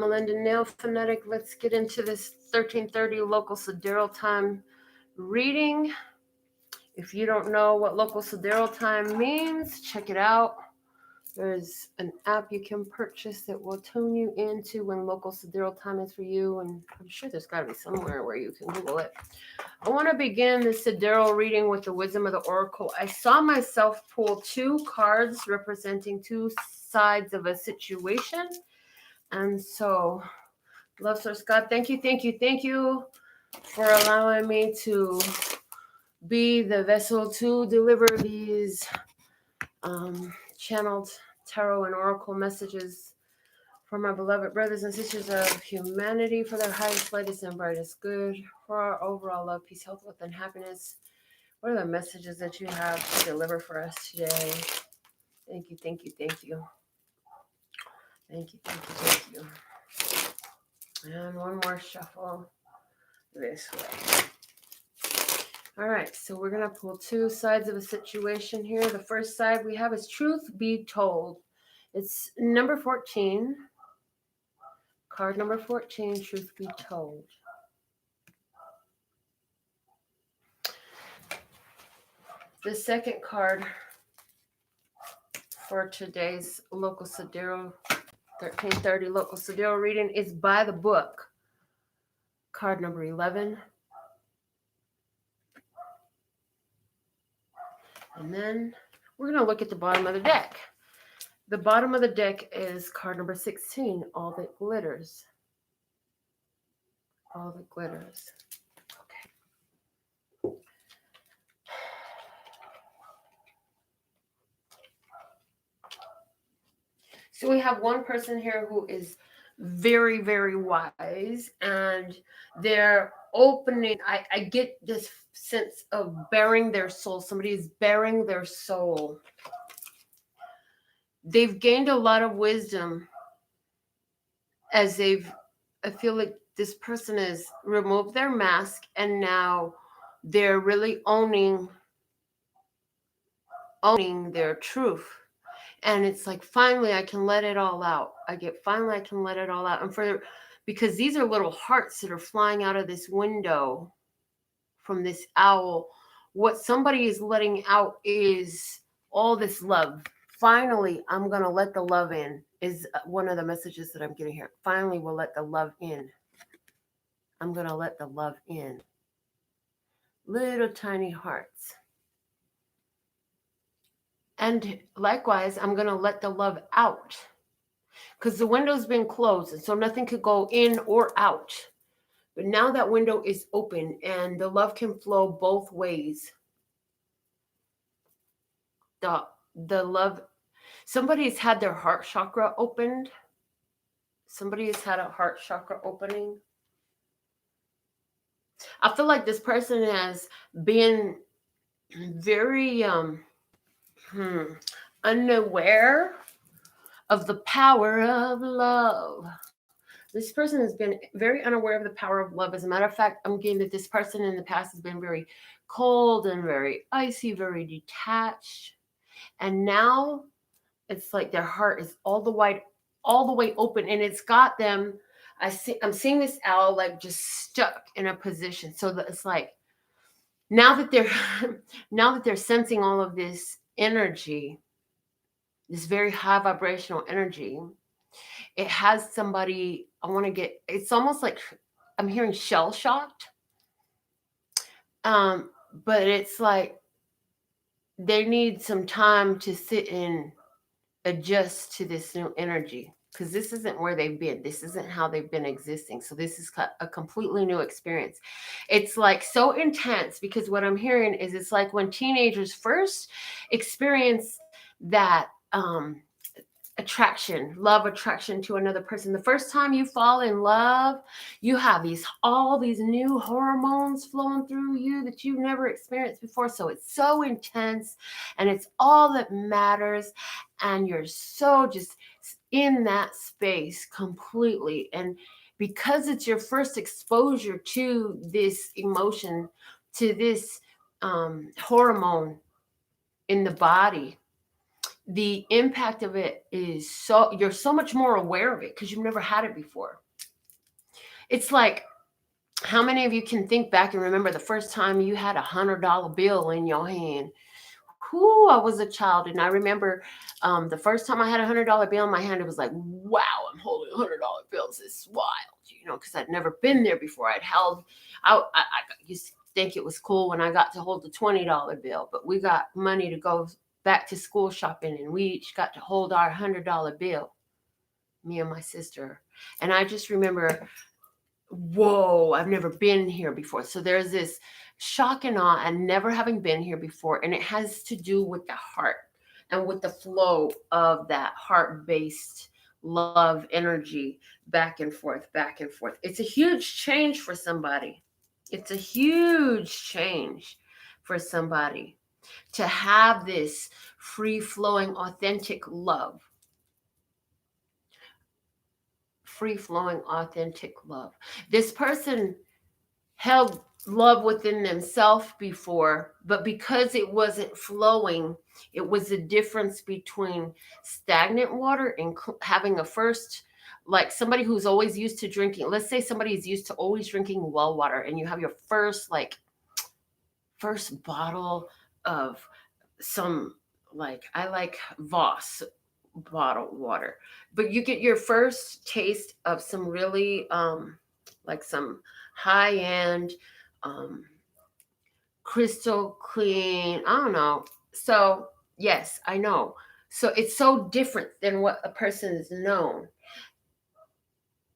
Melinda NailFanatic. Let's get into this 1330 local Sidereal time reading. If you don't know what local Sidereal time means, check it out. There's an app you can purchase that will tune you into when local Sidereal time is for you, and I'm sure there's got to be somewhere where you can Google it. I want to begin the Sidereal reading with the wisdom of the oracle. I saw myself pull 2 cards representing 2 sides of a situation, and so, love source God, thank you for allowing me to be the vessel to deliver these channeled tarot and oracle messages for my beloved brothers and sisters of humanity, for their highest, lightest, and brightest good, for our overall love, peace, health, wealth, and happiness. What are the messages that you have to deliver for us today? Thank you. Thank you. And one more shuffle this way. All right, so we're going to pull 2 sides of a situation here. The first side we have is truth be told. It's number 14. Card number 14, truth be told. The second card for today's local Sidereal 1330 local Sidereal reading is by the book. Card number 11. And then we're going to look at the bottom of the deck. The bottom of the deck is card number 16, all that glitters. All that glitters. Okay. So we have one person here who is very, very wise, and they're opening. I get this sense of bearing their soul. Somebody is bearing their soul. They've gained a lot of wisdom as I feel like this person has removed their mask, and now they're really owning their truth. And it's like, finally, I can let it all out. Finally, I can let it all out. And because these are little hearts that are flying out of this window from this owl. What somebody is letting out is all this love. Finally, I'm going to let the love in, is one of the messages that I'm getting here. Finally, we'll let the love in. I'm going to let the love in. Little tiny hearts. And likewise, I'm going to let the love out, because the window's been closed, and so nothing could go in or out. But now that window is open, and the love can flow both ways. The love, somebody's had their heart chakra opened. Somebody has had a heart chakra opening. I feel like this person has been very unaware of the power of love. This person has been very unaware of the power of love. As a matter of fact, I'm getting that this person in the past has been very cold and very icy, very detached. And now it's like their heart is all the way open, and it's got them. I'm seeing this owl like just stuck in a position. So that it's like now that they're sensing all of this energy, this very high vibrational energy, it has somebody, it's almost like I'm hearing shell shocked. But it's like they need some time to sit and adjust to this new energy, because this isn't where they've been. This isn't how they've been existing. So this is a completely new experience. It's like so intense, because what I'm hearing is it's like when teenagers first experience that love attraction to another person. The first time you fall in love, you have all these new hormones flowing through you that you've never experienced before. So it's so intense, and it's all that matters. And you're so just in that space completely. And because it's your first exposure to this emotion, to this hormone in the body, the impact of it is you're so much more aware of it because you've never had it before. It's like, how many of you can think back and remember the first time you had $100 bill in your hand? Whoo, I was a child, and I remember the first time I had $100 bill in my hand, it was like, wow, I'm holding $100 bills. It's wild, because I'd never been there before. I used to think it was cool when I got to hold the $20 bill, but we got money to go back to school shopping, and we each got to hold our $100 bill, me and my sister. And I just remember, whoa, I've never been here before. So there's this shock and awe and never having been here before. And it has to do with the heart and with the flow of that heart-based love energy back and forth, back and forth. It's a huge change for somebody. It's a huge change for somebody to have this free-flowing, authentic love. Free-flowing, authentic love. This person held love within themselves before, but because it wasn't flowing, it was the difference between stagnant water and having a first, like somebody who's always used to drinking. Let's say somebody is used to always drinking well water, and you have your first bottle of some, like, I like Voss bottled water, but you get your first taste of some really like some high-end crystal clean, I don't know. So yes, I know. So it's so different than what a person is known.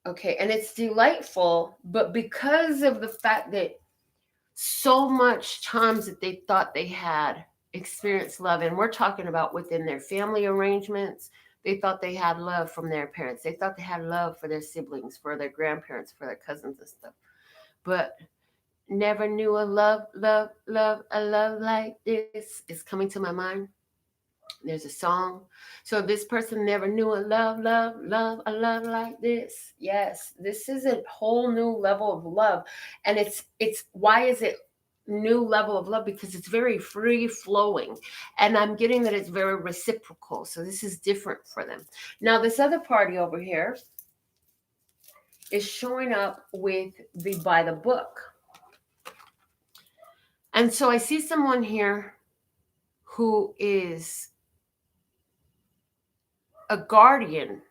Okay, and it's delightful, but because of the fact that so much times that they thought they had experienced love, and we're talking about within their family arrangements, they thought they had love from their parents, they thought they had love for their siblings, for their grandparents, for their cousins and stuff, but never knew a love like this is coming to my mind. There's a song. So this person never knew a a love like this. Yes, this is a whole new level of love. And it's why is it new level of love? Because it's very free flowing. And I'm getting that it's very reciprocal. So this is different for them. Now this other party over here is showing up with the by the book. And so I see someone here who is a guardian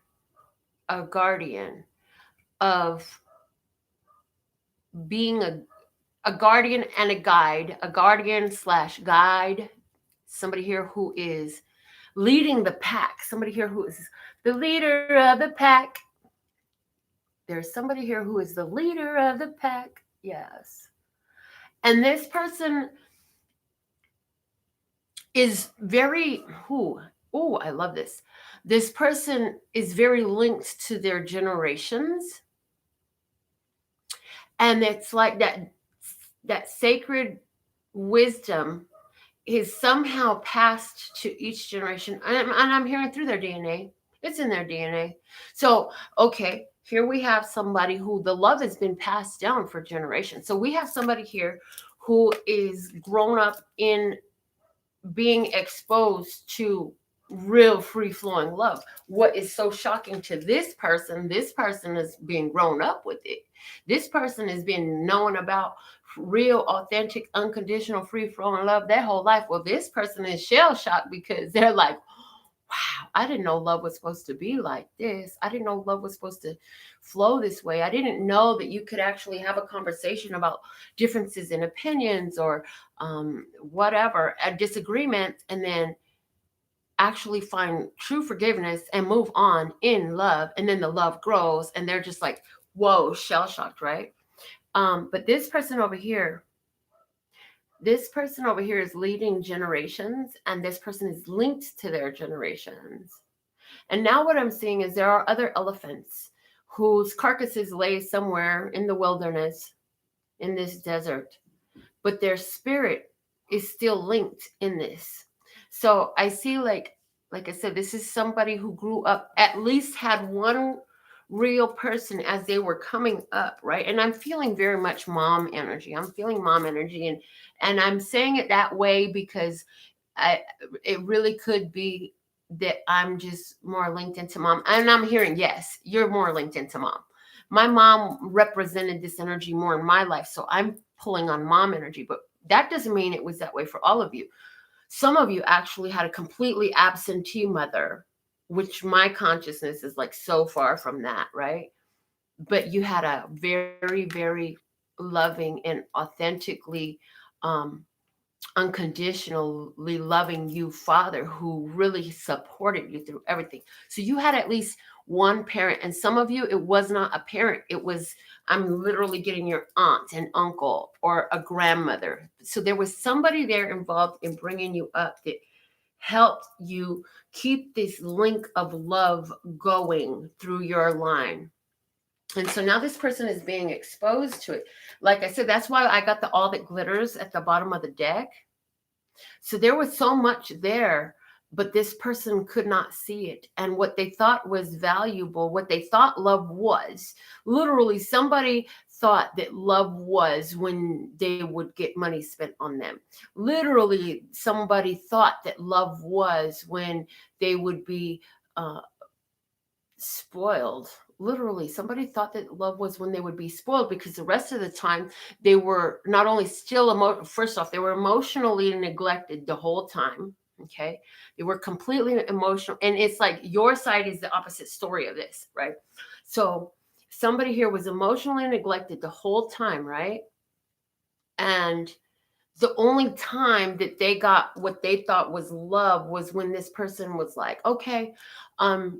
of being a guardian and a guardian/guide, somebody here who is leading the pack, somebody here who is the leader of the pack. There's somebody here who is the leader of the pack. Yes. And this person is very, I love this. This person is very linked to their generations. And it's like that sacred wisdom is somehow passed to each generation. And I'm hearing through their DNA. It's in their DNA. So, okay, here we have somebody who the love has been passed down for generations. So we have somebody here who is grown up in being exposed to real free-flowing love. What is so shocking to this person is being grown up with it. This person has been known about real, authentic, unconditional, free-flowing love their whole life. Well, this person is shell-shocked because they're like, wow, I didn't know love was supposed to be like this. I didn't know love was supposed to flow this way. I didn't know that you could actually have a conversation about differences in opinions or whatever, a disagreement, and then actually find true forgiveness and move on in love. And then the love grows and they're just like, whoa, shell-shocked, right? But this person over here is leading generations, and this person is linked to their generations. And now what I'm seeing is there are other elephants whose carcasses lay somewhere in the wilderness, in this desert, but their spirit is still linked in this. So I see, like I said, this is somebody who grew up, at least had one real person as they were coming up, right? And I'm feeling very much mom energy. I'm feeling mom energy, and I'm saying it that way because it really could be that I'm just more linked into mom. And I'm hearing, yes, you're more linked into mom. My mom represented this energy more in my life. So I'm pulling on mom energy, but that doesn't mean it was that way for all of you. Some of you actually had a completely absentee mother, which my consciousness is like so far from that, right? But you had a very, very loving and authentically um, unconditionally loving you father who really supported you through everything. So you had at least one parent, and some of you, it was not a parent, it was, I'm literally getting your aunt and uncle or a grandmother. So there was somebody there involved in bringing you up that helped you keep this link of love going through your line. And so now this person is being exposed to it. Like I said, that's why I got the all that glitters at the bottom of the deck. So there was so much there, but this person could not see it. And what they thought was valuable, what they thought love was, literally somebody thought that love was when they would get money spent on them. Literally, somebody thought that love was when they would be spoiled. Literally, somebody thought that love was when they would be spoiled, because the rest of the time they were not only still first off, they were emotionally neglected the whole time. Okay, they were completely emotional, and it's like your side is the opposite story of this, right? So somebody here was emotionally neglected the whole time, right? And the only time that they got what they thought was love was when this person was like, okay,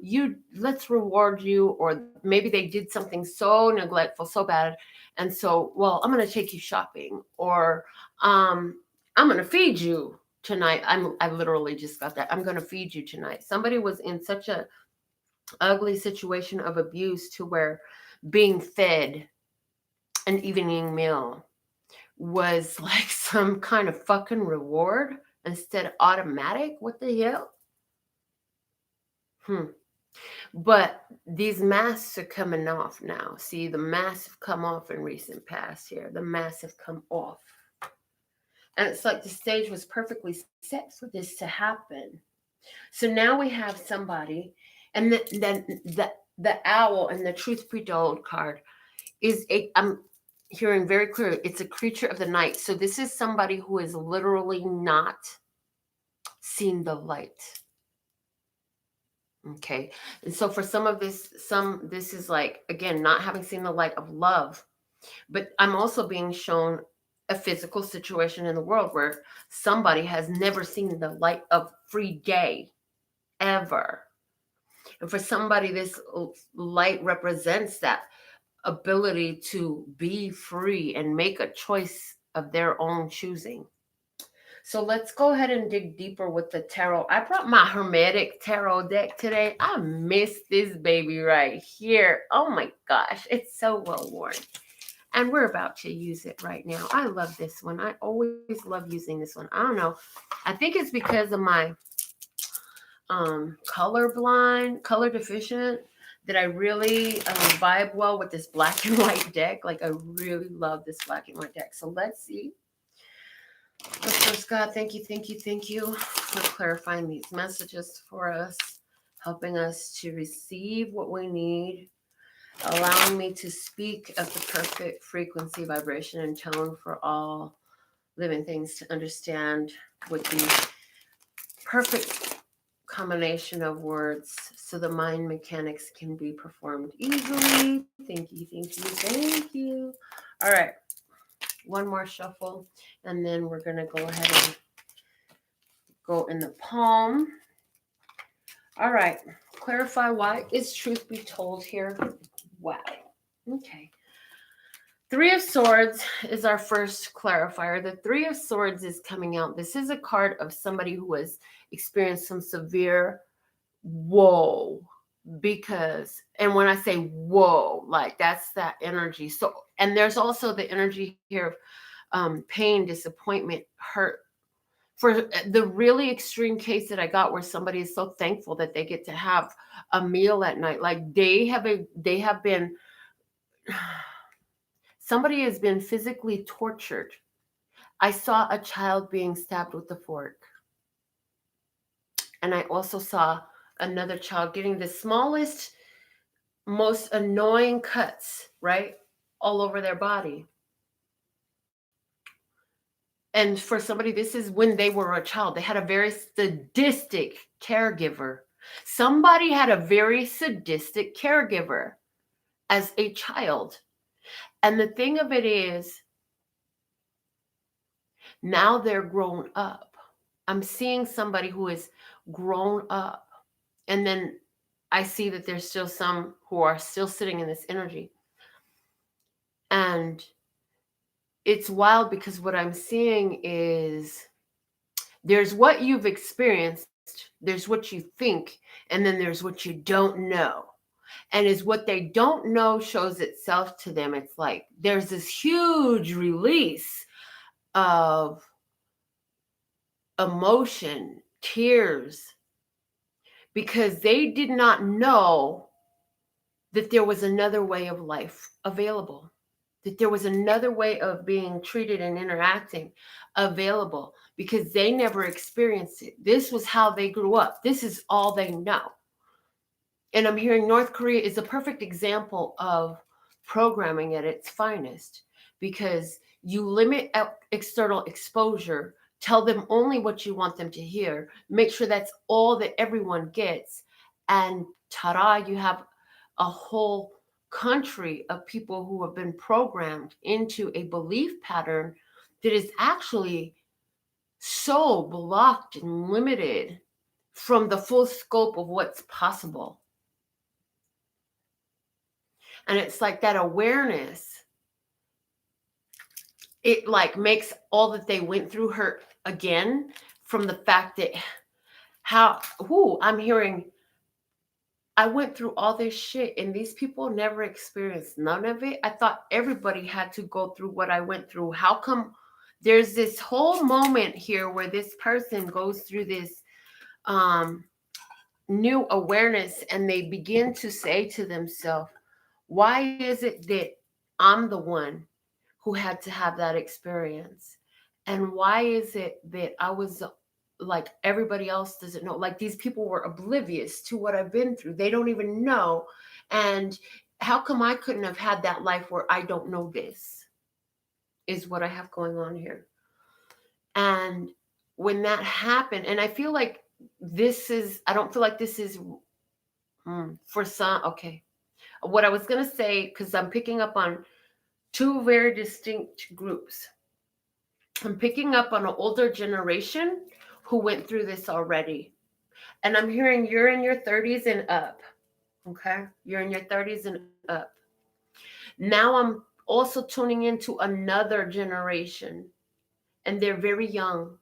you, let's reward you. Or maybe they did something so neglectful, so bad, and so, well, I'm going to take you shopping, or I'm going to feed you tonight. I literally just got that. I'm going to feed you tonight. Somebody was in such a ugly situation of abuse to where being fed an evening meal was like some kind of fucking reward instead of automatic. What the hell? But these masks are coming off now. See, the masks have come off in recent past here. The masks have come off. And it's like the stage was perfectly set for this to happen. So now we have somebody, and the owl and the truth be told card is I'm hearing very clearly, it's a creature of the night. So this is somebody who is literally not seen the light. Okay. And so for some of this, this is like, again, not having seen the light of love. But I'm also being shown a physical situation in the world where somebody has never seen the light of free day ever. And for somebody, this light represents that ability to be free and make a choice of their own choosing. So let's go ahead and dig deeper with the tarot. I brought my Hermetic tarot deck today. I missed this baby right here. Oh my gosh, it's so well worn. And we're about to use it right now. I love this one. I always love using this one. I don't know. I think it's because of my color deficient, that I really vibe well with this black and white deck. Like, I really love this black and white deck. So let's see. First, God, thank you for clarifying these messages for us, helping us to receive what we need, allowing me to speak at the perfect frequency, vibration, and tone for all living things to understand with the perfect combination of words so the mind mechanics can be performed easily. Thank you. All right. One more shuffle, and then we're going to go ahead and go in the palm. All right. Clarify why is truth be told here. Wow. Okay. Three of Swords is our first clarifier. The Three of Swords is coming out. This is a card of somebody who has experienced some severe whoa. Because, and when I say whoa, like that's that energy. So, and there's also the energy here of pain, disappointment, hurt. For the really extreme case that I got where somebody is so thankful that they get to have a meal at night. Like they have been, somebody has been physically tortured. I saw a child being stabbed with a fork. And I also saw another child getting the smallest, most annoying cuts, right? All over their body. And for somebody, this is when they were a child. They had a very sadistic caregiver. Somebody had a very sadistic caregiver as a child. And the thing of it is, now they're grown up. I'm seeing somebody who is grown up. And then I see that there's still some who are still sitting in this energy. And it's wild because what I'm seeing is there's what you've experienced, there's what you think, and then there's what you don't know. And is what they don't know shows itself to them. It's like there's this huge release of emotion, tears, because they did not know that there was another way of life available, that there was another way of being treated and interacting available, because they never experienced it. This was how they grew up. This is all they know. And I'm hearing North Korea is a perfect example of programming at its finest, because you limit external exposure, tell them only what you want them to hear, make sure that's all that everyone gets, and ta-da, you have a whole country of people who have been programmed into a belief pattern that is actually so blocked and limited from the full scope of what's possible. And it's like that awareness, it like makes all that they went through hurt again, from the fact that I'm hearing, I went through all this shit and these people never experienced none of it. I thought everybody had to go through what I went through. How come there's this whole moment here where this person goes through this new awareness, and they begin to say to themselves, why is it that I'm the one who had to have that experience? And why is it that I was like everybody else doesn't know? Like these people were oblivious to what I've been through. They don't even know. And how come I couldn't have had that life where I don't know this? Is what I have going on here. And when that happened, and I feel like I don't feel like this is for some, okay. What I was going to say, because I'm picking up on two very distinct groups. I'm picking up on an older generation who went through this already. And I'm hearing you're in your 30s and up. Okay? You're in your 30s and up. Now I'm also tuning into another generation, and they're very young.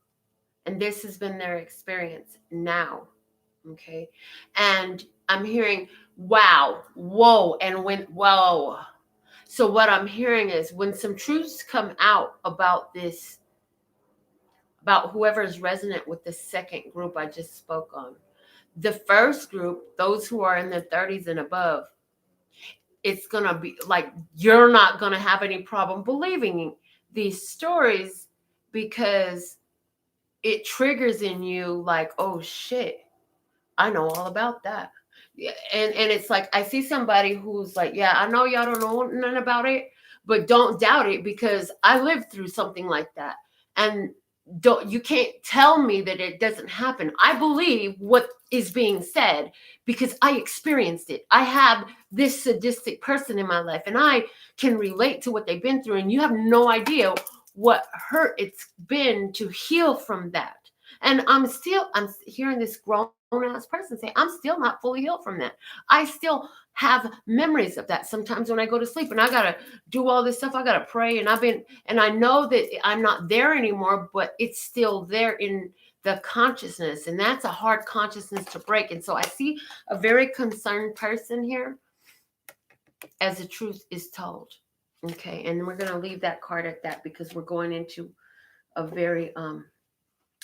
And this has been their experience now. Okay? And I'm hearing, wow, whoa, and whoa. So what I'm hearing is when some truths come out about this, about whoever is resonant with the second group I just spoke on. The first group, those who are in their 30s and above, it's going to be like, you're not going to have any problem believing these stories, because it triggers in you like, oh shit, I know all about that. And it's like, I see somebody who's like, yeah, I know y'all don't know nothing about it, but don't doubt it, because I lived through something like that. And you can't tell me that it doesn't happen. I believe what is being said because I experienced it. I have this sadistic person in my life, and I can relate to what they've been through. And you have no idea what hurt it's been to heal from that. And I'm hearing this grown-ass person say, I'm still not fully healed from that. I still have memories of that. Sometimes when I go to sleep and I got to do all this stuff, I got to pray. And I know that I'm not there anymore, but it's still there in the consciousness. And that's a hard consciousness to break. And so I see a very concerned person here as the truth is told. Okay. And we're going to leave that card at that, because we're going into a very,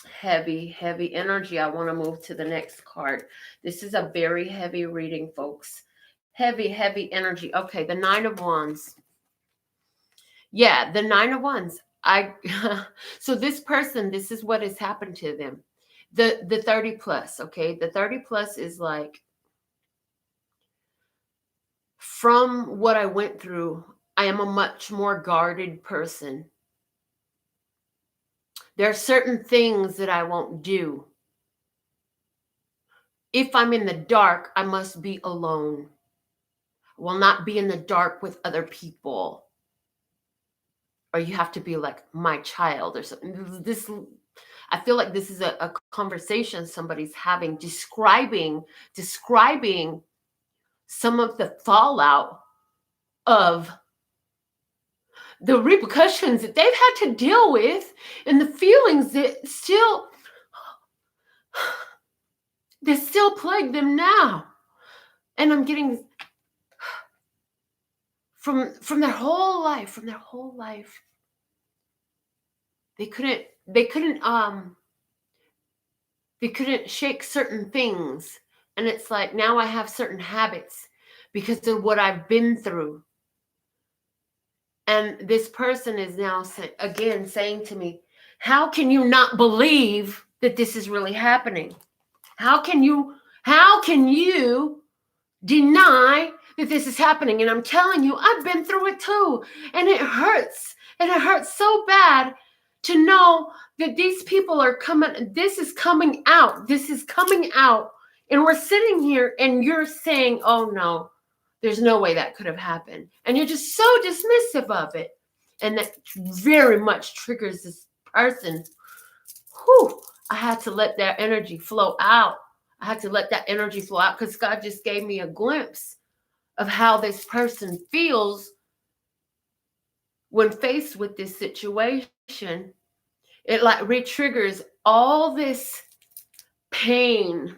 heavy energy. I want to move to the next card. This is a very heavy reading, folks. Heavy energy. Okay, the 9 of Wands. Yeah, the 9 of Wands. So this person, this is what has happened to them. The 30 plus, okay? The 30 plus is like, from what I went through, I am a much more guarded person. There are certain things that I won't do. If I'm in the dark, I must be alone. I will not be in the dark with other people. Or you have to be like my child or something. This, I feel like this is a conversation somebody's having, describing some of the fallout of the repercussions that they've had to deal with and the feelings that still plague them now. And I'm getting from their whole life, they couldn't shake certain things. And it's like, now I have certain habits because of what I've been through. And this person is now saying to me, how can you not believe that this is really happening? How can you deny that this is happening? And I'm telling you, I've been through it too. And it hurts. And it hurts so bad to know that these people are coming. This is coming out. And we're sitting here and you're saying, oh no, there's no way that could have happened. And you're just so dismissive of it. And that very much triggers this person. Whew, I had to let that energy flow out. Because God just gave me a glimpse of how this person feels when faced with this situation. It like re-triggers all this pain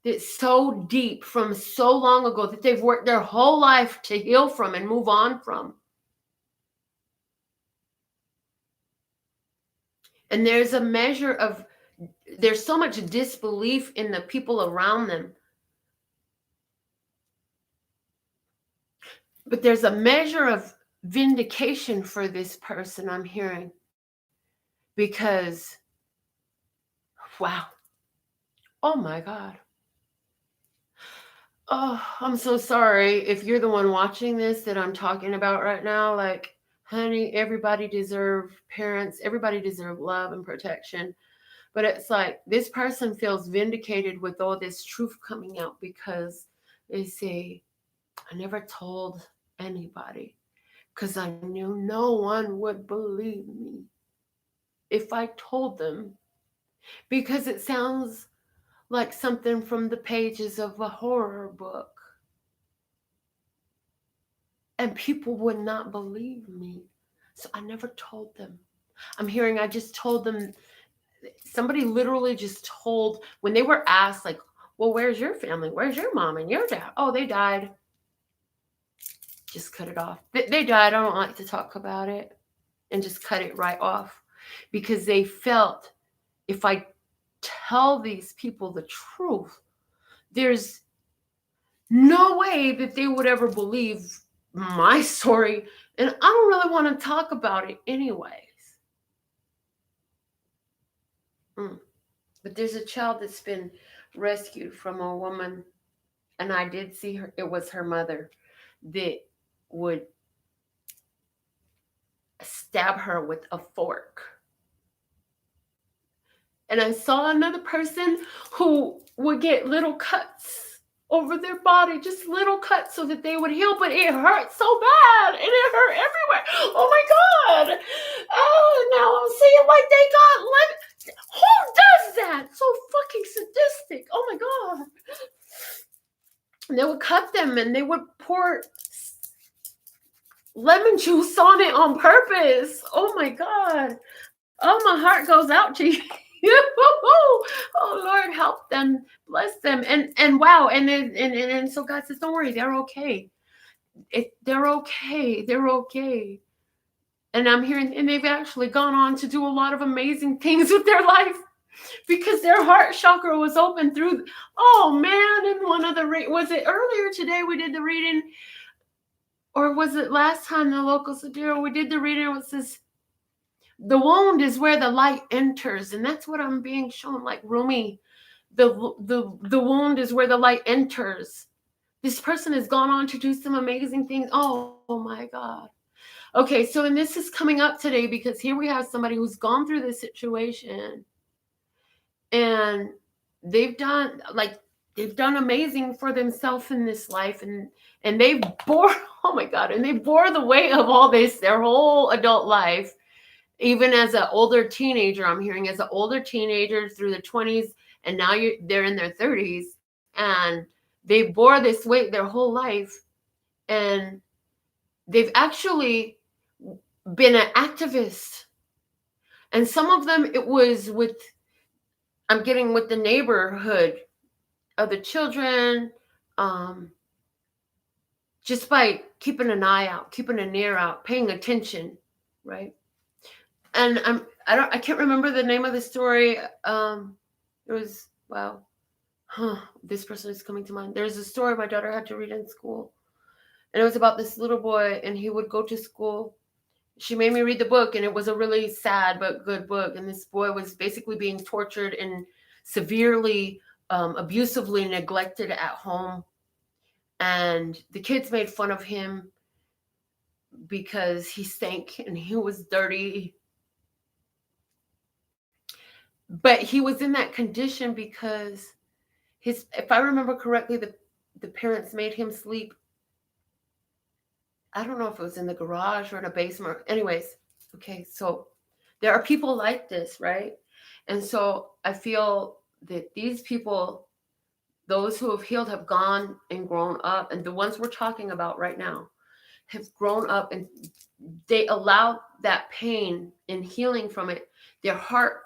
that's so deep from so long ago that they've worked their whole life to heal from and move on from. And there's so much disbelief in the people around them. But there's a measure of vindication for this person, I'm hearing. Because, wow. Oh my God. Oh, I'm so sorry if you're the one watching this that I'm talking about right now. Like, honey, everybody deserves parents. Everybody deserves love and protection. But it's like this person feels vindicated with all this truth coming out because they say, I never told anybody because I knew no one would believe me if I told them. Because it sounds like something from the pages of a horror book. And people would not believe me. So I never told them. I just told them. Somebody literally just told, when they were asked, like, well, where's your family? Where's your mom and your dad? Oh, they died. Just cut it off. They died. I don't like to talk about it. And just cut it right off. Because they felt, if I tell these people the truth, there's no way that they would ever believe my story. And I don't really want to talk about it anyways. But there's a child that's been rescued from a woman, and I did see her. It was her mother that would stab her with a fork. And I saw another person who would get little cuts over their body, just little cuts so that they would heal, but it hurt so bad, and it hurt everywhere. Oh my God. Oh, now I'm seeing like they got who does that? So fucking sadistic. Oh my God. And they would cut them and they would pour lemon juice on it on purpose. Oh my God. Oh, my heart goes out to you. Oh Lord, help them, bless them, and wow, and so God says, don't worry, they're okay. They're okay. And I'm hearing, and they've actually gone on to do a lot of amazing things with their life because their heart chakra was open through. Oh man! And one of the was it earlier today we did the reading, or was it last time the local Sidereal we did the reading? It was this. The wound is where the light enters, and that's what I'm being shown, like Rumi. The wound is where the light enters. This person has gone on to do some amazing things. Oh my God. Okay, so and this is coming up today because here we have somebody who's gone through this situation, and they've done amazing for themselves in this life, and they've bore oh my God, and they bore the weight of all this their whole adult life. Even as an older teenager, I'm hearing as an older teenager through the 20s, and now they're in their 30s, and they bore this weight their whole life, and they've actually been an activist. And some of them, it was with, I'm getting with the neighborhood of the children, um, just by keeping an eye out, keeping an ear out, paying attention, right? And I can't remember the name of the story. It was, wow, this person is coming to mind. There's a story my daughter had to read in school, and it was about this little boy, and he would go to school. She made me read the book, and it was a really sad but good book. And this boy was basically being tortured and severely, abusively neglected at home. And the kids made fun of him because he stank and he was dirty. But he was in that condition because if I remember correctly, the parents made him sleep. I don't know if it was in the garage or in a basement. Anyways, okay, so there are people like this, right? And so I feel that these people, those who have healed, have gone and grown up, and the ones we're talking about right now have grown up, and they allow that pain and healing from it. Their heart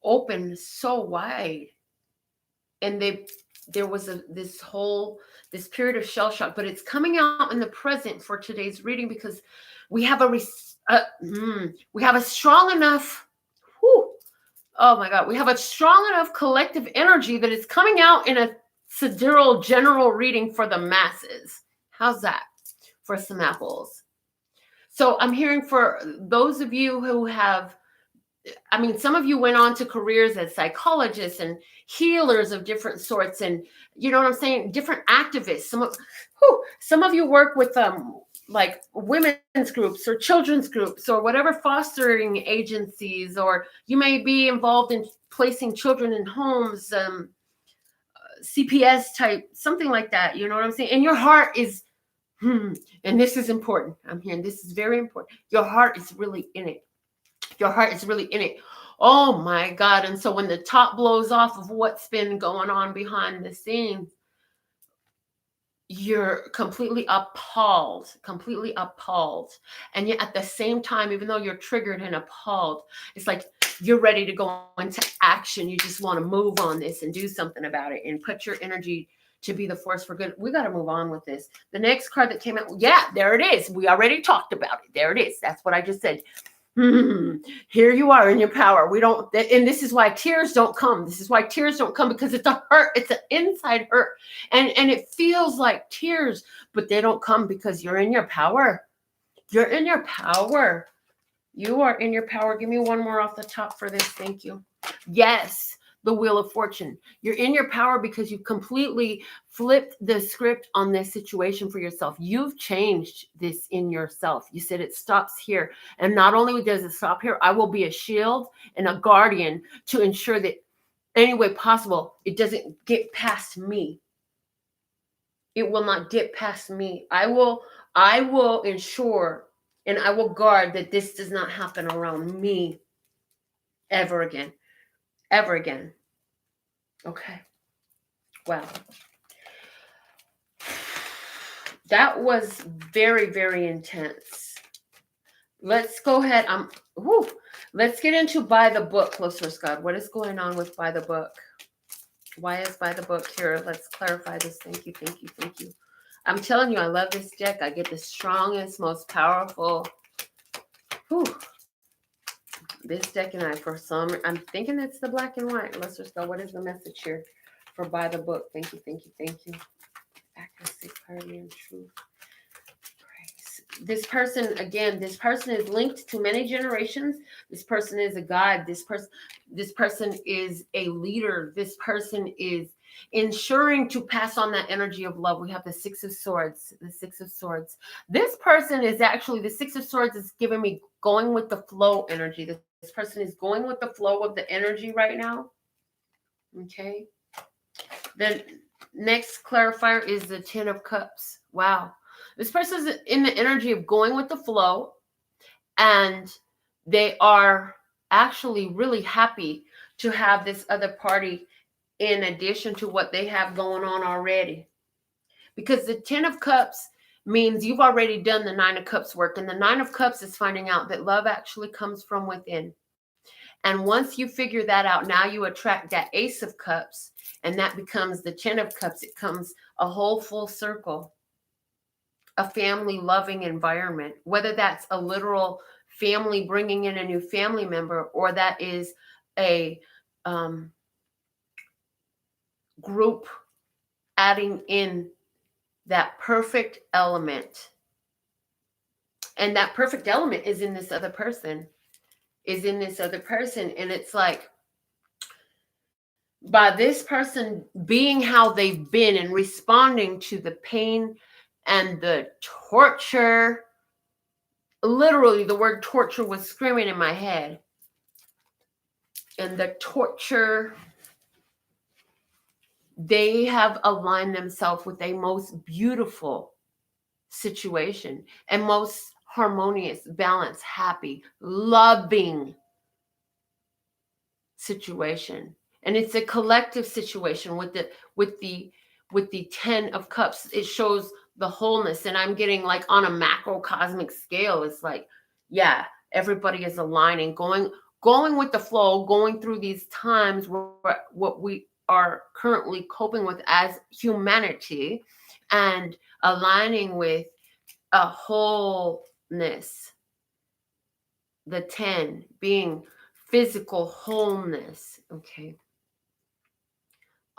opened so wide, and there was this period of shell shock, but it's coming out in the present for today's reading because we have a strong enough, oh my God, we have a strong enough collective energy that is coming out in a sidereal general reading for the masses. How's that for some apples? So I'm hearing for those of you who have, I mean, some of you went on to careers as psychologists and healers of different sorts, and you know what I'm saying, different activists. Some of you work with like women's groups or children's groups or whatever fostering agencies, or you may be involved in placing children in homes, CPS type, something like that. You know what I'm saying? And your heart is, and this is important. I'm hearing this is very important. Your heart is really in it. Your heart is really in it. Oh my God. And so when the top blows off of what's been going on behind the scenes, you're completely appalled. And yet at the same time, even though you're triggered and appalled, it's like you're ready to go into action. You just want to move on this and do something about it and put your energy to be the force for good. We got to move on with this. The next card that came out, yeah, there it is. We already talked about it. There it is. That's what I just said. Here you are in your power. We don't, and this is why tears don't come. This is why tears don't come, because it's a hurt. It's an inside hurt, and it feels like tears, but they don't come because you're in your power. You're in your power. You are in your power. Give me one more off the top for this. Thank you. Yes. The Wheel of Fortune. You're in your power because you completely flipped the script on this situation for yourself. You've changed this in yourself. You said it stops here. And not only does it stop here, I will be a shield and a guardian to ensure that any way possible, it doesn't get past me. It will not get past me. I will ensure and I will guard that this does not happen around me ever again. Ever again. Okay. Wow. That was very, very intense. Let's go ahead. Let's get into By the Book, Lucifer's God. What is going on with By the Book? Why is By the Book here? Let's clarify this. Thank you, thank you, thank you. I'm telling you, I love this deck. I get the strongest, most powerful. This deck and I'm thinking it's the black and white. Let's just go. What is the message here for By the Book? Thank you, thank you, thank you. Accuracy, clarity, and truth. Grace, This person, again, this person is linked to many generations. This person is a guide. This person is a leader. This person is ensuring to pass on that energy of love. We have the Six of Swords. The Six of Swords. This person is actually, the Six of Swords is giving me going with the flow energy. This person is going with the flow of the energy right now. Okay. Then next clarifier is the Ten of Cups. Wow. This person is in the energy of going with the flow, and they are actually really happy to have this other party in addition to what they have going on already. Because the Ten of Cups means you've already done the Nine of Cups work, and the Nine of Cups is finding out that love actually comes from within. And once you figure that out, now you attract that Ace of Cups, and that becomes the Ten of Cups. It comes a whole full circle, a family loving environment, whether that's a literal family bringing in a new family member, or that is a group adding in that perfect element. And that perfect element is in this other person, And it's like, by this person being how they've been and responding to the pain and the torture, literally the word torture was screaming in my head. And the torture, they have aligned themselves with a most beautiful situation and most harmonious, balanced, happy, loving situation. And it's a collective situation with the Ten of Cups. It shows the wholeness, and I'm getting like on a macrocosmic scale. It's like, yeah, everybody is aligning, going with the flow, going through these times where what we are currently coping with as humanity, and aligning with a wholeness. The 10 being physical wholeness, okay?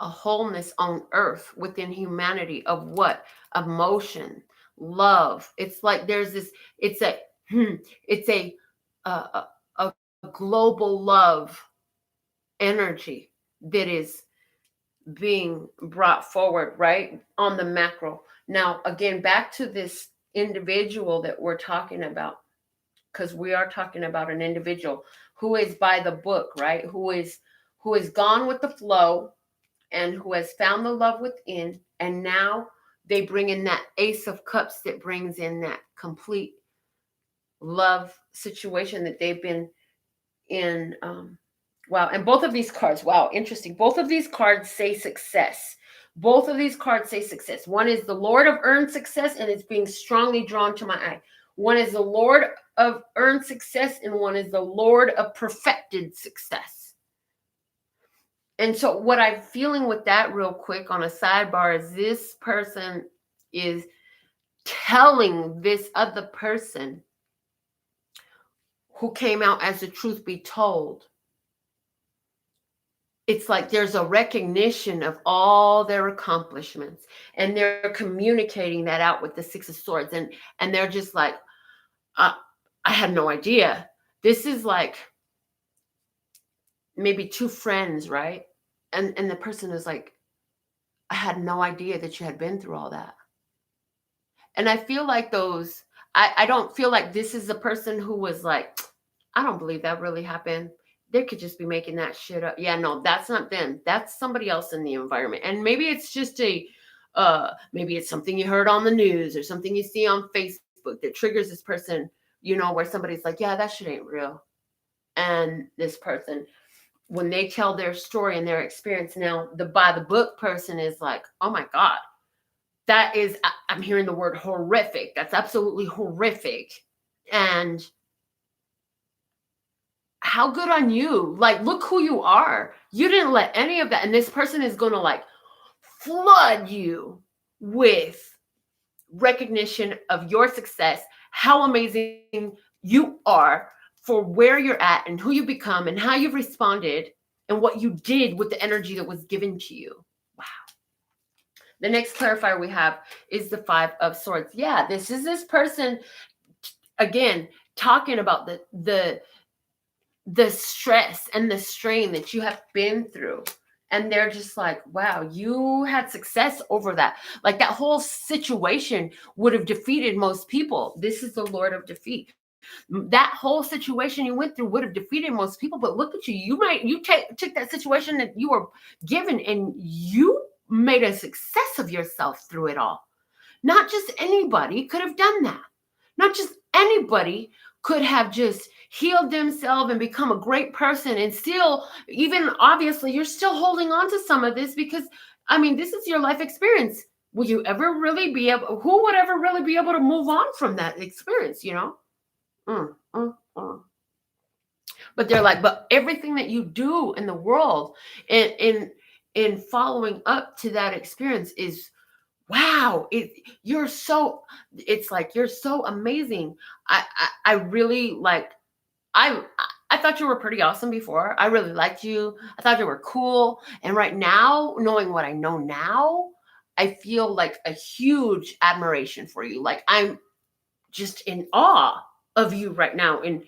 A wholeness on earth within humanity of what? Emotion, love. It's like there's this, it's a global love energy that is being brought forward, right? On the macro. Now, again, back to this individual that we're talking about, because we are talking about an individual who is by the book, right? Who is gone with the flow, and who has found the love within, and now they bring in that Ace of Cups that brings in that complete love situation that they've been in. Wow. And both of these cards, wow, interesting. Both of these cards say success. Both of these cards say success. One is the Lord of Earned Success, and it's being strongly drawn to my eye. One is the Lord of Earned Success, and one is the Lord of Perfected Success. And so what I'm feeling with that real quick on a sidebar is this person is telling this other person who came out as the truth be told. It's like there's a recognition of all their accomplishments, and they're communicating that out with the Six of Swords. And they're just like, I had no idea. This is like maybe two friends, right? And the person is like, I had no idea that you had been through all that. And I feel like I don't feel like this is the person who was like, I don't believe that really happened. They could just be making that shit up. Yeah, no, that's not them. That's somebody else in the environment. And maybe it's just maybe it's something you heard on the news or something you see on Facebook that triggers this person, where somebody's like, yeah, that shit ain't real. And this person, when they tell their story and their experience, now the by the book person is like, oh my God, that is, I'm hearing the word horrific. That's absolutely horrific. And how good on you? Like, look who you are. You didn't let any of that. And this person is going to like flood you with recognition of your success, how amazing you are for where you're at and who you become and how you've responded and what you did with the energy that was given to you. Wow. The next clarifier we have is the Five of Swords. Yeah, this is this person, again, talking about the stress and the strain that you have been through. And they're just like, wow, you had success over that. Like that whole situation would have defeated most people. This is the Lord of Defeat. That whole situation you went through would have defeated most people. But look at you. You took that situation that you were given and you made a success of yourself through it all. Not just anybody could have done that. Not just anybody could have just healed themselves and become a great person. And still, even obviously, you're still holding on to some of this because, I mean, this is your life experience. Will you ever really be able, who would ever really be able to move on from that experience, you know? But they're like, but everything that you do in the world in following up to that experience is, wow, it's like you're so amazing. I really like, I thought you were pretty awesome before. I really liked you. I thought you were cool. And right now, knowing what I know now, I feel like a huge admiration for you. Like I'm just in awe of you right now. And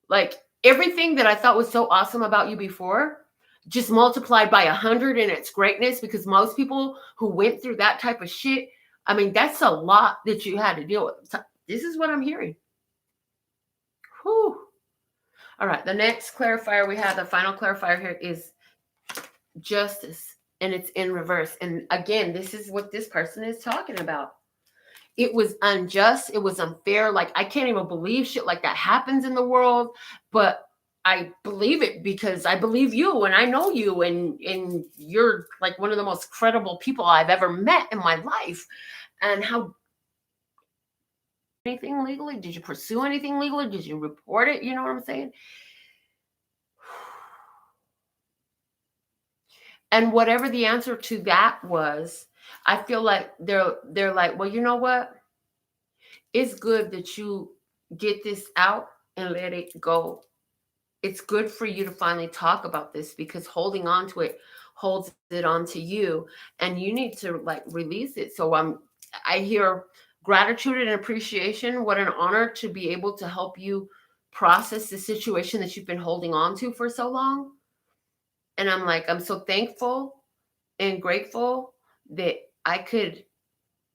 like everything that I thought was so awesome about you before, just multiplied by 100 in its greatness, because most people who went through that type of shit, I mean, that's a lot that you had to deal with. So this is what I'm hearing. Whew. All right, the next clarifier we have, the final clarifier here is justice, and it's in reverse. And again, this is what this person is talking about. It was unjust. It was unfair. Like, I can't even believe shit like that happens in the world, but I believe it because I believe you and I know you and you're like one of the most credible people I've ever met in my life. And how anything legally? Did you pursue anything legally? Did you report it? You know what I'm saying? And whatever the answer to that was, I feel like they're like, well, you know what? It's good that you get this out and let it go. It's good for you to finally talk about this because holding on to it holds it on to you, and you need to like release it. So I hear gratitude and appreciation. What an honor to be able to help you process the situation that you've been holding on to for so long. And I'm like, I'm so thankful and grateful that I could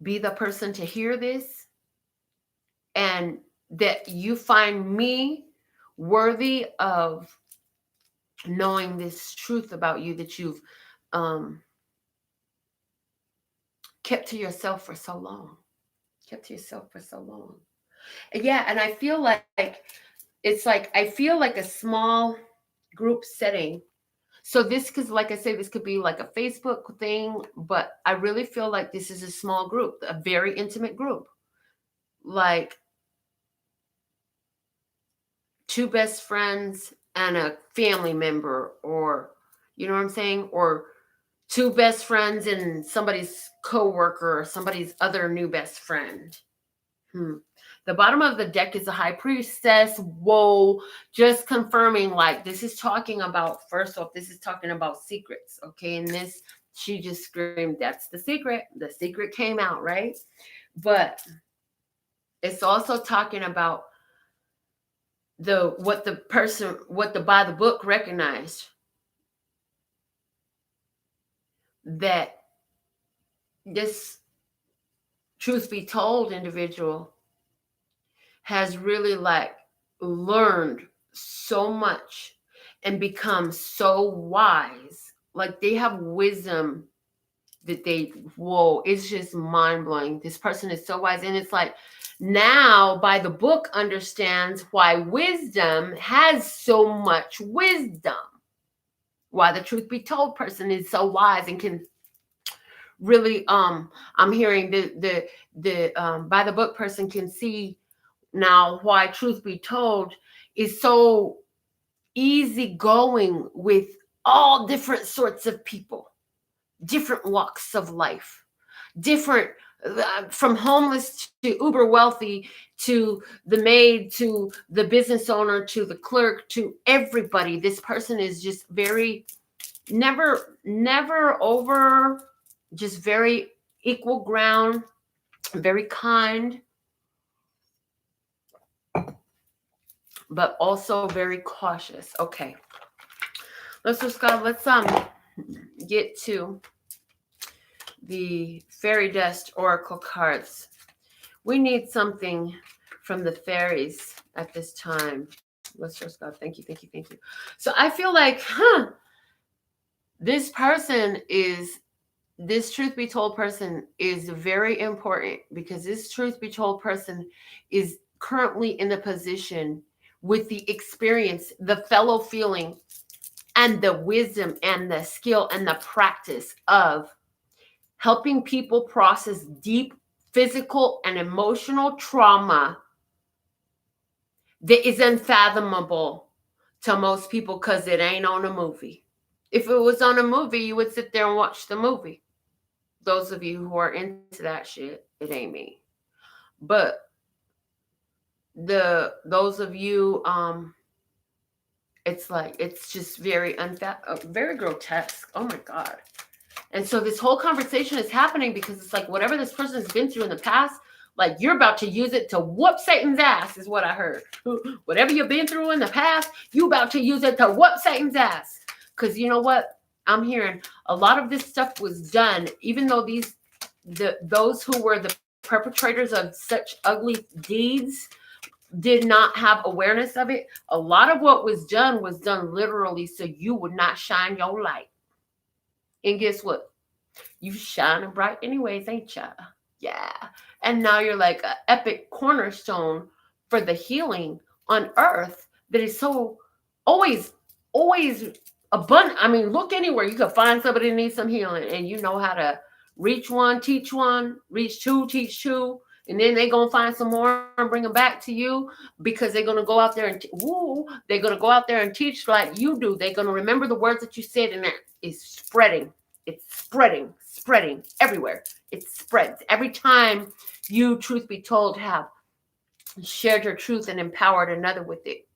be the person to hear this, and that you find me worthy of knowing this truth about you that you've kept to yourself for so long. Yeah, and I feel like it's like, I feel like a small group setting. So this, because like I say, this could be like a Facebook thing, but I really feel like this is a small group, a very intimate group. Like two best friends and a family member, or you know what I'm saying? Or two best friends and somebody's coworker or somebody's other new best friend. The bottom of the deck is a high priestess. Whoa, just confirming, like this is talking about, first off, this is talking about secrets. Okay, and this, she just screamed, that's the secret. The secret came out, right? But it's also talking about what the by the book recognized, that this truth be told individual has really like learned so much and become so wise. Like they have wisdom that it's just mind blowing. This person is so wise. And it's like, now by the book understands why wisdom has so much wisdom. Why the truth be told person is so wise and can really, I'm hearing the by the book person can see now why truth be told is so easygoing with all different sorts of people, different walks of life, different from homeless to uber wealthy, to the maid, to the business owner, to the clerk, to everybody. This person is just very never over, just very equal ground, very kind, but also very cautious. Okay. Let's just go. Let's get to the fairy dust oracle cards. We need something from the fairies at this time. Let's just go. Thank you, thank you, thank you. So I feel like, this person is, this truth be told person is very important, because this truth be told person is currently in the position with the experience, the fellow feeling, and the wisdom and the skill and the practice of helping people process deep physical and emotional trauma that is unfathomable to most people because it ain't on a movie. If it was on a movie, you would sit there and watch the movie. Those of you who are into that shit, it ain't me. But those of you, it's like, it's just very very grotesque. Oh my God. And so this whole conversation is happening because it's like, whatever this person has been through in the past, like, you're about to use it to whoop Satan's ass, is what I heard. Whatever you've been through in the past, you about to use it to whoop Satan's ass. Because you know what? I'm hearing a lot of this stuff was done, even though those who were the perpetrators of such ugly deeds did not have awareness of it. A lot of what was done literally so you would not shine your light. And guess what? You shining bright anyways, ain't ya? Yeah. And now you're like an epic cornerstone for the healing on earth that is so always abundant. I mean, look anywhere. You can find somebody that needs some healing, and you know how to reach one, teach one, reach two, teach two. And then they're going to find some more and bring them back to you, because they're going to go out there and they're going to go out there and teach like you do. They're going to remember the words that you said, and that is spreading. It's spreading everywhere. It spreads. Every time you, truth be told, have shared your truth and empowered another with it,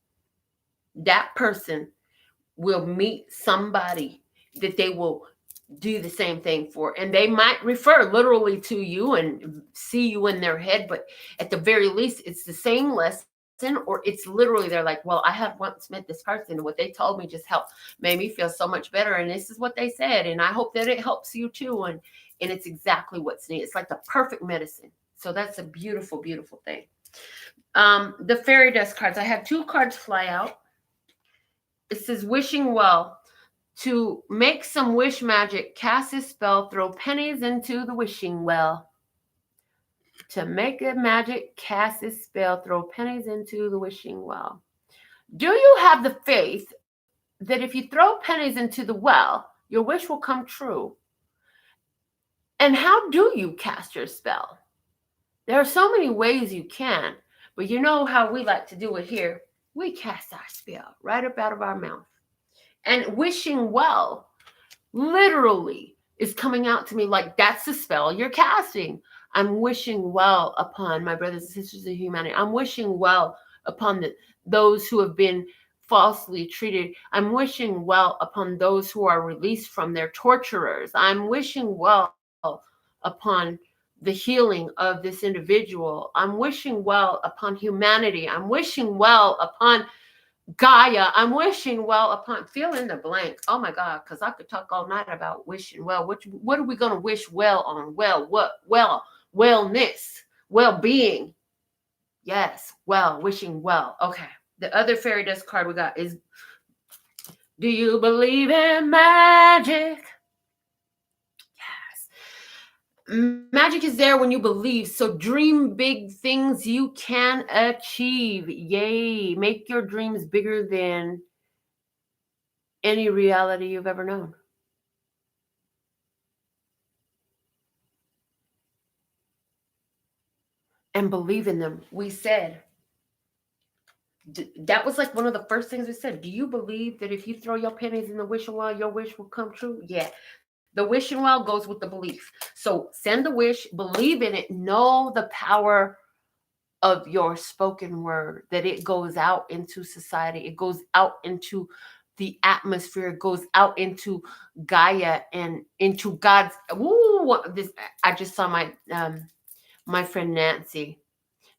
that person will meet somebody that they will do the same thing for. And they might refer literally to you and see you in their head, but at the very least, it's the same lesson, or it's literally, they're like, well, I had once met this person, and what they told me just made me feel so much better. And this is what they said. And I hope that it helps you too. And it's exactly what's needed. It's like the perfect medicine. So that's a beautiful, beautiful thing. The fairy dust cards. I had 2 cards fly out. It says wishing well. To make some wish magic, cast a spell, throw pennies into the wishing well. To make a magic, cast a spell, throw pennies into the wishing well. Do you have the faith that if you throw pennies into the well, your wish will come true? And how do you cast your spell? There are so many ways you can, but you know how we like to do it here. We cast our spell right up out of our mouth. And wishing well literally is coming out to me like that's the spell you're casting. I'm wishing well upon my brothers and sisters in humanity. I'm wishing well upon those who have been falsely treated. I'm wishing well upon those who are released from their torturers. I'm wishing well upon the healing of this individual. I'm wishing well upon humanity. I'm wishing well upon Gaia. I'm wishing well upon, fill in the blank. Oh my God, because I could talk all night about wishing well. What are we going to wish well on? Well, what? Well, wellness, well-being. Yes, well, wishing well. Okay. The other fairy dust card we got is, do you believe in magic? Magic is there when you believe. So dream big things you can achieve. Yay. Make your dreams bigger than any reality you've ever known. And believe in them. We said, that was like one of the first things we said. Do you believe that if you throw your pennies in the wishing well, your wish will come true? Yeah. The wishing well goes with the belief. So send the wish, believe in it, know the power of your spoken word, that it goes out into society. It goes out into the atmosphere goes out into Gaia and into God's. Ooh, this I just saw my friend Nancy.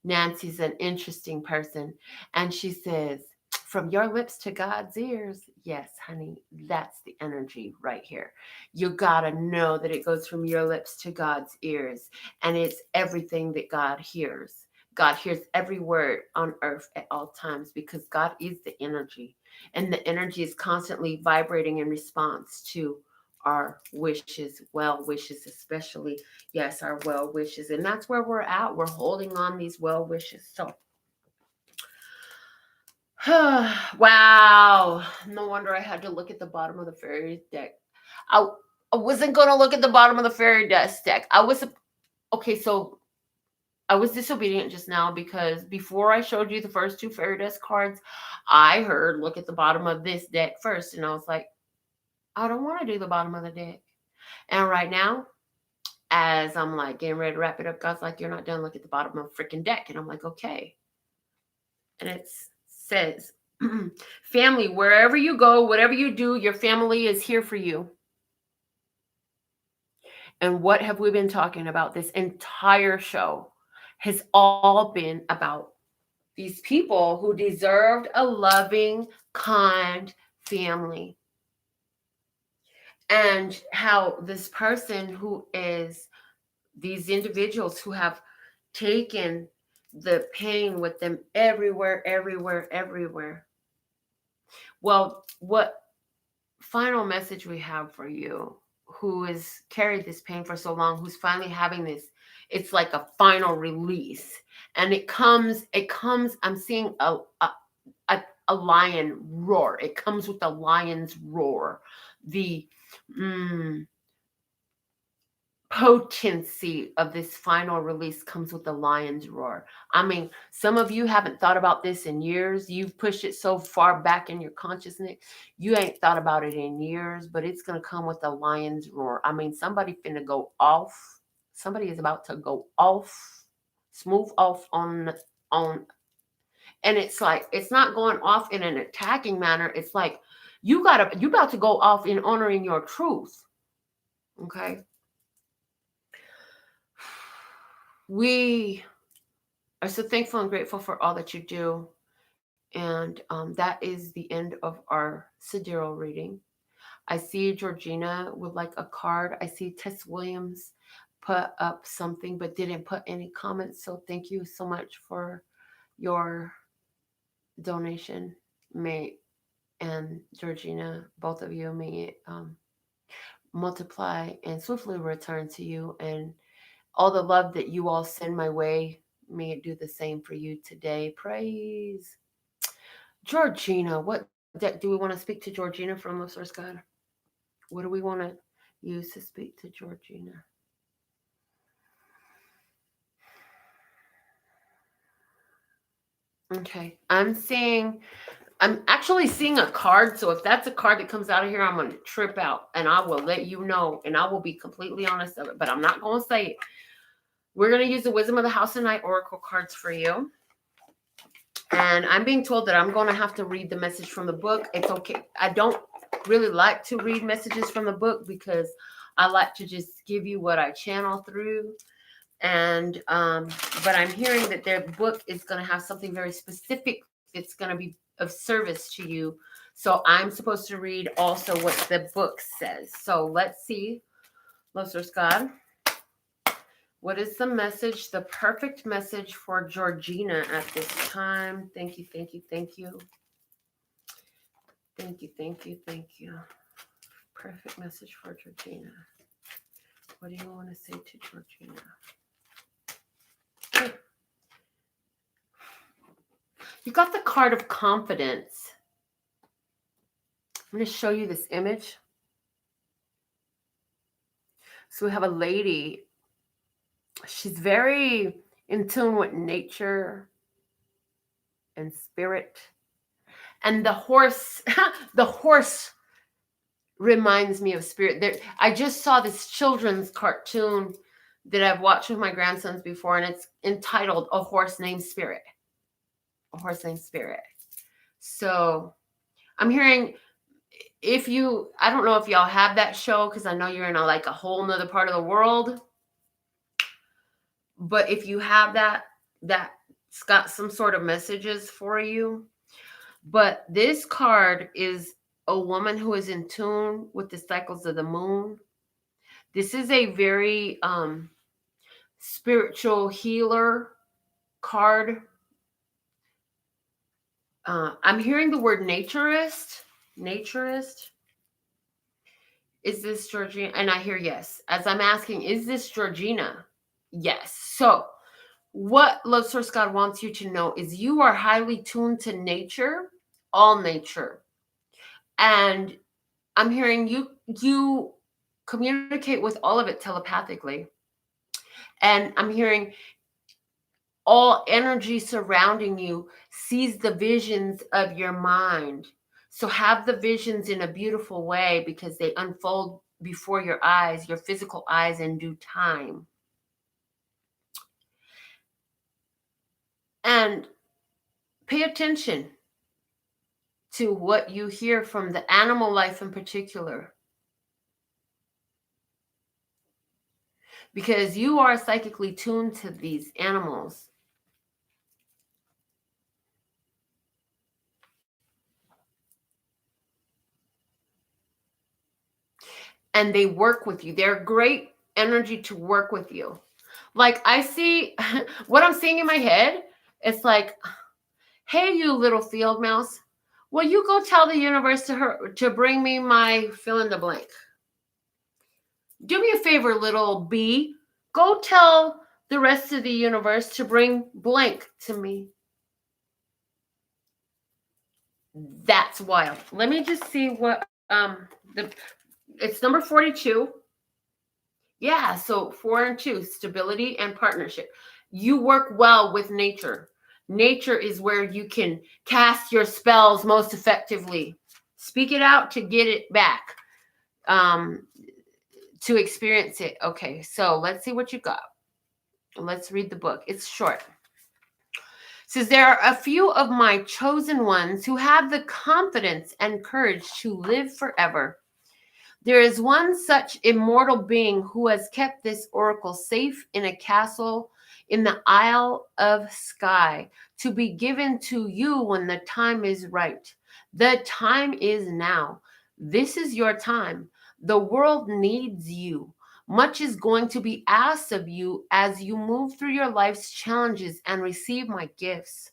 Nancy's an interesting person, and she says, "From your lips to God's ears." Yes, honey, that's the energy right here. You gotta know that it goes from your lips to God's ears, and it's everything that God hears. God hears every word on earth at all times because God is the energy, and the energy is constantly vibrating in response to our wishes, well wishes, especially, yes, our well wishes. And that's where we're at. We're holding on these well wishes. So, wow. No wonder I had to look at the bottom of the fairy deck. I, I wasn't going to look at the bottom of the fairy deck. Okay, so I was disobedient just now because before I showed you the first two fairy deck cards, I heard look at the bottom of this deck first. And I was like, I don't want to do the bottom of the deck. And right now, as I'm like getting ready to wrap it up, God's like, you're not done. Look at the bottom of the freaking deck. And I'm like, okay. And it says, family, wherever you go, whatever you do, your family is here for you. And what have we been talking about? This entire show has all been about these people who deserved a loving, kind family. And how this person who is these individuals who have taken the pain with them everywhere, everywhere, everywhere. Well, what final message we have for you who has carried this pain for so long, who's finally having this, it's like a final release. And I'm seeing a lion roar. It comes with a lion's roar. The potency of this final release comes with the lion's roar. I mean, some of you haven't thought about this in years. You've pushed it so far back in your consciousness. You ain't thought about it in years, but it's going to come with the lion's roar. I mean, somebody finna go off. Somebody is about to go off, smooth off on, and it's like, it's not going off in an attacking manner. It's like, you about to go off in honoring your truth. Okay. We are so thankful and grateful for all that you do. And that is the end of our Sidereal reading. I see Georgina would like a card. I see Tess Williams put up something but didn't put any comments. So thank you so much for your donation. And Georgina, both of you, may multiply and swiftly return to you. And all the love that you all send my way, may it do the same for you today. Praise. Georgina, what deck do we want to speak to Georgina from the Source God? What do we want to use to speak to Georgina? Okay, I'm actually seeing a card. So if that's a card that comes out of here, I'm going to trip out and I will let you know. And I will be completely honest of it, but I'm not going to say it. We're going to use the Wisdom of the House of Night Oracle cards for you. And I'm being told that I'm going to have to read the message from the book. It's okay. I don't really like to read messages from the book because I like to just give you what I channel through. And but I'm hearing that their book is going to have something very specific that's going to be of service to you. So I'm supposed to read also what the book says. So let's see. Love Source God. What is the message, the perfect message for Georgina at this time? Thank you, thank you, thank you. Thank you, thank you, thank you. Perfect message for Georgina. What do you want to say to Georgina? Okay. You got the card of confidence. I'm going to show you this image. So we have a lady. She's very in tune with nature and spirit. And the horse, the horse reminds me of spirit. I just saw this children's cartoon that I've watched with my grandsons before, and it's entitled A Horse Named Spirit. A Horse Named Spirit. So I'm hearing if you, I don't know if y'all have that show, because I know you're in like a whole nother part of the world, but if you have that's got some sort of messages for you. But this card is a woman who is in tune with the cycles of the moon. This is a very spiritual healer card. I'm hearing the word naturist. Naturist. Is this Georgina? And I hear yes. As I'm asking, is this Georgina? Yes. So, what Love Source God wants you to know is you are highly tuned to nature, all nature. And I'm hearing you communicate with all of it telepathically. And I'm hearing all energy surrounding you sees the visions of your mind. So have the visions in a beautiful way because they unfold before your eyes, your physical eyes, in due time. And pay attention to what you hear from the animal life in particular. Because you are psychically tuned to these animals. And they work with you. They're great energy to work with you. Like I see what I'm seeing in my head. It's like, hey, you little field mouse, will you go tell the universe to bring me my fill in the blank? Do me a favor, little bee. Go tell the rest of the universe to bring blank to me. That's wild. Let me just see what it's number 42. Yeah, so 4 and 2, stability and partnership. You work well with nature. Nature is where you can cast your spells most effectively. Speak it out to get it back, to experience it. Okay, so let's see what you got. Let's read the book. It's short. It says, there are a few of my chosen ones who have the confidence and courage to live forever. There is one such immortal being who has kept this oracle safe in a castle in the Isle of Skye to be given to you when the time is right. The time is now. This is your time. The world needs you. Much is going to be asked of you as you move through your life's challenges and receive my gifts.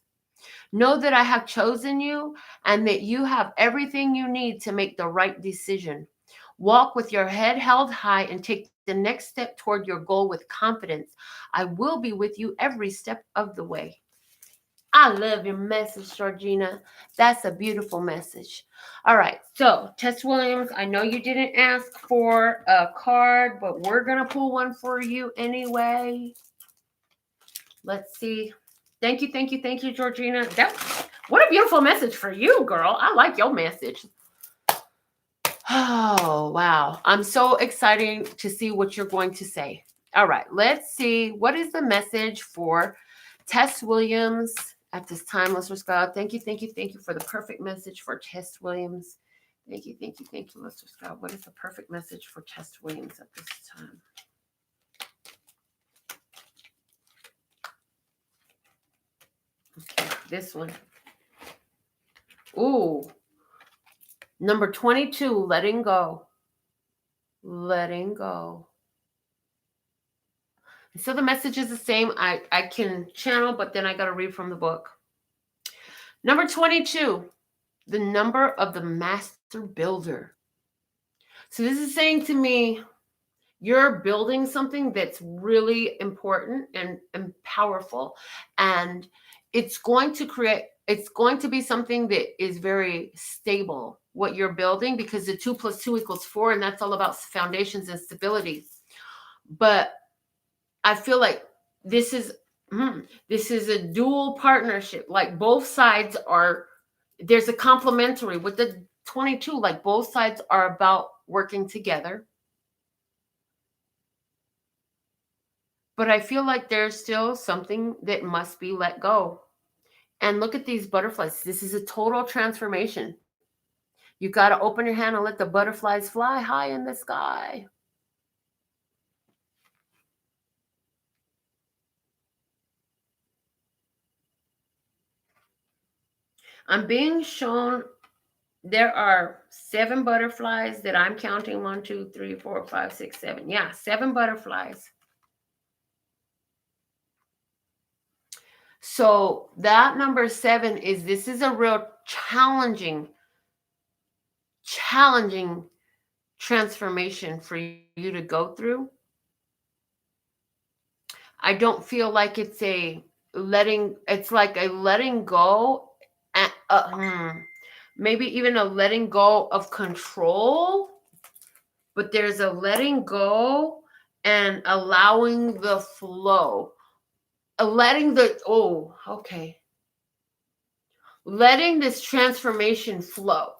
Know that I have chosen you and that you have everything you need to make the right decision. Walk with your head held high and take the next step toward your goal with confidence. I will be with you every step of the way. I love your message, Georgina. That's a beautiful message. All right, so Tess Williams, I know you didn't ask for a card, but we're going to pull one for you anyway. Let's see. Thank you, Georgina. What a beautiful message for you, girl. I like your message. Oh, wow. I'm so excited to see what you're going to say. All right, let's see. What is the message for Tess Williams at this time, Listener Scott? Thank you for the perfect message for Tess Williams. Thank you, Listener Scott. What is the perfect message for Tess Williams at this time? Okay, this one. Ooh. Number 22, letting go. Letting go. So the message is the same. I can channel, but then I got to read from the book. Number 22, the number of the master builder. So this is saying to me, you're building something that's really important and powerful. And it's going to be something that is very stable, what you're building, because the 2 + 2 = 4, and that's all about foundations and stability. But I feel like this is a dual partnership. Like both sides there's a complementary with the 22, like both sides are about working together. But I feel like there's still something that must be let go. And look at these butterflies. This is a total transformation. You got to open your hand and let the butterflies fly high in the sky. I'm being shown there are 7 butterflies that I'm counting. 1, 2, 3, 4, 5, 6, 7. Yeah, 7 butterflies. So that number 7 is, this is a real challenging transformation for you to go through. I don't feel like it's like a letting go, and maybe even a letting go of control, but there's a letting go and allowing the flow. Letting this transformation flow.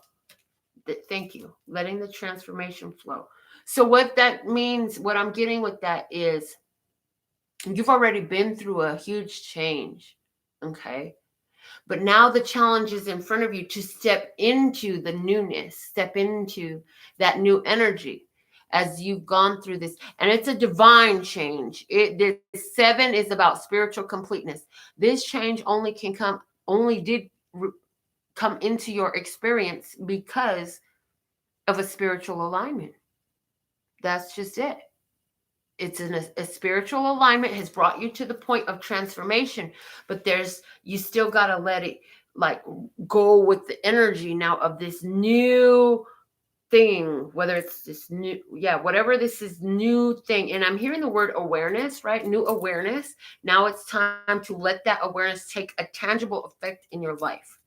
Thank you. Letting the transformation flow. So what that means, what I'm getting with that is, you've already been through a huge change, okay? But now the challenge is in front of you to step into the newness, step into that new energy as you've gone through this. And it's a divine change. This 7 is about spiritual completeness. This change only did come into your experience because of a spiritual alignment. That's just it. It's a spiritual alignment has brought you to the point of transformation, but you still got to let it like go with the energy now of this new thing, whether it's this new, whatever this is new thing. And I'm hearing the word awareness, right? New awareness. Now it's time to let that awareness take a tangible effect in your life.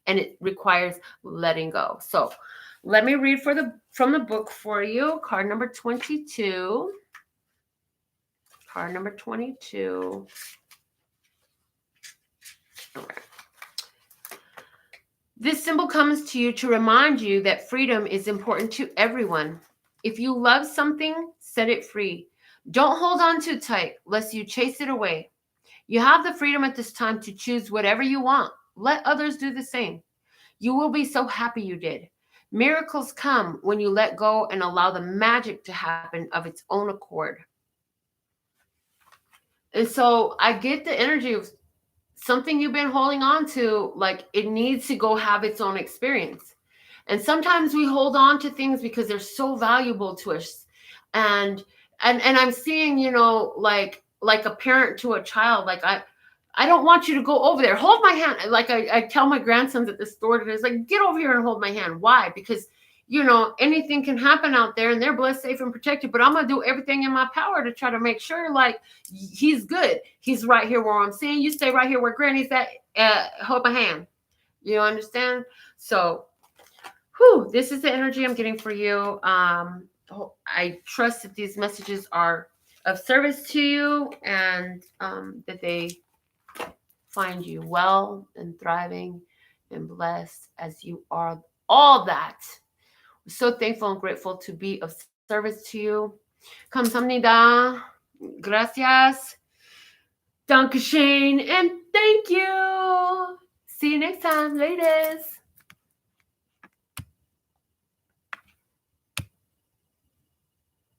And it requires letting go. So let me read from the book for you. Card number 22. Card number 22. Okay. This symbol comes to you to remind you that freedom is important to everyone. If you love something, set it free. Don't hold on too tight, lest you chase it away. You have the freedom at this time to choose whatever you want. Let others do the same. You will be so happy you did. Miracles come when you let go and allow the magic to happen of its own accord. And so I get the energy of something you've been holding on to, like it needs to go have its own experience. And sometimes we hold on to things because they're so valuable to us. And I'm seeing, like a parent to a child, like I don't want you to go over there. Hold my hand. Like I tell my grandsons at the store today, it's like, get over here and hold my hand. Why? Because anything can happen out there and they're blessed, safe, and protected. But I'm going to do everything in my power to try to make sure, like, he's good. He's right here where I'm saying. You stay right here where Granny's at. Hold my hand. You understand? So, this is the energy I'm getting for you. I trust that these messages are of service to you and that they find you well and thriving and blessed as you are all that. So thankful and grateful to be of service to you. 감사합니다. Gracias. Dankeschön. And thank you. See you next time, ladies.